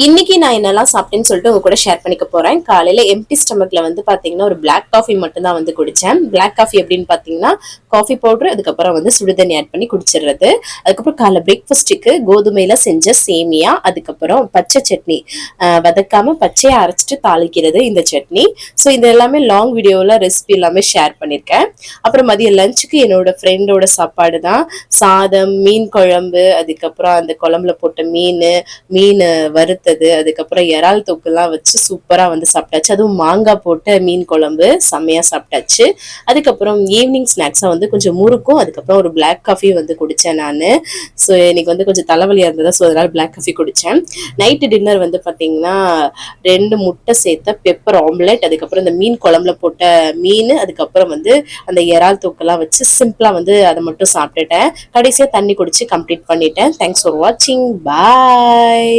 இன்னைக்கு நான் என்னெல்லாம் சாப்பிட்டேன்னு சொல்லிட்டு உங்க கூட ஷேர் பண்ணிக்க போறேன். காலையில எம்டி ஸ்டமக்ல வந்து பாத்தீங்கன்னா ஒரு பிளாக் காஃபி மட்டும் தான் வந்து குடிச்சேன். பிளாக் காஃபி எப்படின்னு பாத்தீங்கன்னா காஃபி பவுடர், அதுக்கப்புறம் வந்து சுடுதண்ணி ஆட் பண்ணி குடிச்சிடுறது. அதுக்கப்புறம் காலைல பிரேக்ஃபாஸ்ட்டுக்கு கோதுமையில செஞ்ச சேமியா, அதுக்கப்புறம் பச்சை சட்னி, வதக்காம பச்சையா அரைச்சிட்டு தாளிக்கிறது இந்த சட்னி. ஸோ இது எல்லாமே லாங் வீடியோவில் ரெசிபி எல்லாமே ஷேர் பண்ணியிருக்கேன். அப்புறம் மதியம் லஞ்சுக்கு என்னோட ஃப்ரெண்டோட சாப்பாடு தான். சாதம், மீன் குழம்பு, அதுக்கப்புறம் அந்த குழம்புல போட்ட மீன் வறுத்தது, அதுக்கப்புறம் இறால் தொக்குலாம் வச்சு சூப்பரா வந்து சாப்பிட்டாச்சு. அதுவும் மாங்காய் போட்ட மீன் குழம்பு செம்மையா சாப்பிட்டாச்சு. அதுக்கப்புறம் ஈவினிங் ஸ்நாக்ஸா வந்து கொஞ்சம் முறுக்கும், அதுக்கப்புறம் ஒரு பிளாக் காஃபி வந்து குடிச்சேன் நானு. ஸோ எனக்கு வந்து கொஞ்சம் தலைவலியா இருந்ததா, ஸோ அதனால பிளாக் காஃபி குடிச்சேன். நைட்டு டின்னர் வந்து பாத்தீங்கன்னா 2 முட்டை சேர்த்த பெப்பர் ஆம்லெட், அதுக்கப்புறம் இந்த மீன் குழம்புல போட்ட மீன், அதுக்கப்புறம் வந்து அந்த இறால் தொக்கெல்லாம் வச்சு சிம்பிளா வந்து அதை மட்டும் சாப்பிட்டுட்டேன். கடைசியா தண்ணி குடிச்சு கம்ப்ளீட் பண்ணிட்டேன். தேங்க்ஸ் ஃபார் வாட்சிங். பாய்.